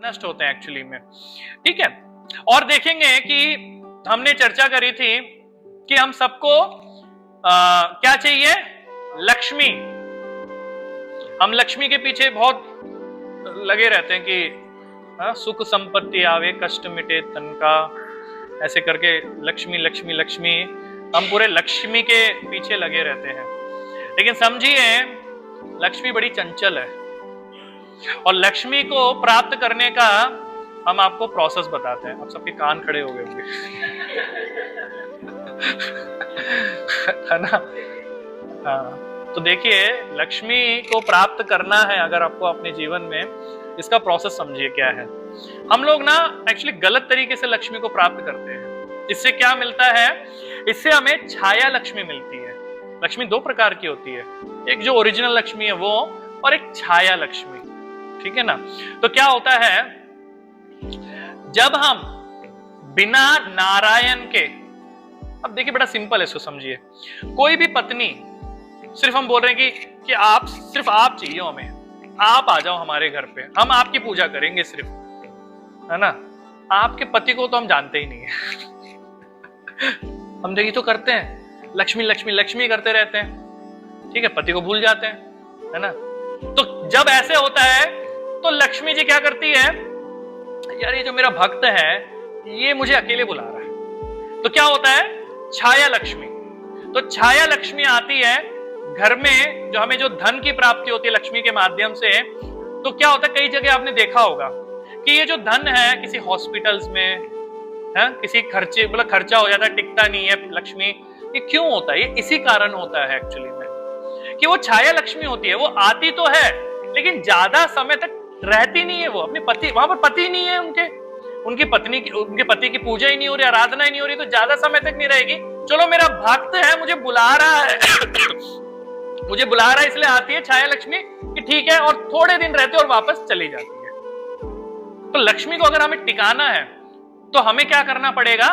नष्ट होते हैं एक्चुअली में। ठीक है, और देखेंगे कि हमने चर्चा करी थी कि हम सबको क्या चाहिए, लक्ष्मी। हम लक्ष्मी के पीछे बहुत लगे रहते हैं कि सुख संपत्ति आवे कष्ट मिटे तन का, ऐसे करके लक्ष्मी लक्ष्मी लक्ष्मी, हम पूरे लक्ष्मी के पीछे लगे रहते हैं। लेकिन समझिए लक्ष्मी बड़ी चंचल है, और लक्ष्मी को प्राप्त करने का हम आपको प्रोसेस बताते हैं। अब सबके कान खड़े हो गए होंगे है ना। हाँ, तो देखिए लक्ष्मी को प्राप्त करना है अगर आपको अपने जीवन में, इसका प्रोसेस समझिए क्या है। हम लोग ना एक्चुअली गलत तरीके से लक्ष्मी को प्राप्त करते हैं। इससे क्या मिलता है, इससे हमें छाया लक्ष्मी मिलती है। लक्ष्मी दो प्रकार की होती है, एक जो ओरिजिनल लक्ष्मी है वो, और एक छाया लक्ष्मी। ठीक है ना। तो क्या होता है, जब हम बिना नारायण के, अब देखिए बड़ा सिंपल है, इसको समझिए। कोई भी पत्नी, सिर्फ हम बोल रहे हैं कि आप, सिर्फ आप चाहिए हमें, आप आ जाओ हमारे घर पे, हम आपकी पूजा करेंगे सिर्फ, है ना। आपके पति को तो हम जानते ही नहीं है हम देखिए तो करते हैं, लक्ष्मी लक्ष्मी लक्ष्मी करते रहते हैं, ठीक है, पति को भूल जाते हैं, है ना। तो जब ऐसे होता है तो लक्ष्मी जी क्या करती है, यार ये जो मेरा भक्त है ये मुझे अकेले बुला रहा है, तो क्या होता है, छाया लक्ष्मी। तो छाया लक्ष्मी आती है घर में, जो हमें जो धन की प्राप्ति होती है लक्ष्मी के माध्यम से। तो क्या होता है, कई जगह आपने देखा होगा कि ये जो धन है किसी हॉस्पिटल्स में है, किसी खर्चे, मतलब खर्चा हो जाता है, टिकता नहीं है लक्ष्मी। ये क्यों होता है, ये इसी कारण होता है एक्चुअली में, कि वो छाया लक्ष्मी होती है, वो आती तो है लेकिन ज्यादा समय तक रहती नहीं है। वो अपने पति, वहां पर पति नहीं है उनकी पत्नी की, उनके पति की पूजा ही नहीं हो रही, आराधना ही नहीं हो रही, तो ज्यादा समय तक नहीं रहेगी। चलो मेरा भक्त है, मुझे बुला रहा है मुझे बुला रहा है इसलिए आती है छाया लक्ष्मी, कि ठीक है, और थोड़े दिन रहते और वापस चली जाती है। तो लक्ष्मी को अगर हमें टिकाना है तो हमें क्या करना पड़ेगा,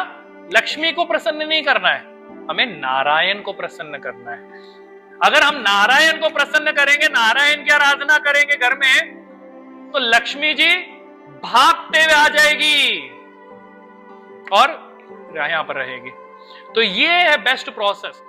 लक्ष्मी को प्रसन्न नहीं करना है, हमें नारायण को प्रसन्न करना है। अगर हम नारायण को प्रसन्न करेंगे, नारायण की आराधना करेंगे घर में, तो लक्ष्मी जी भागते हुए आ जाएगी और यहां पर रहेगी। तो ये है बेस्ट प्रोसेस।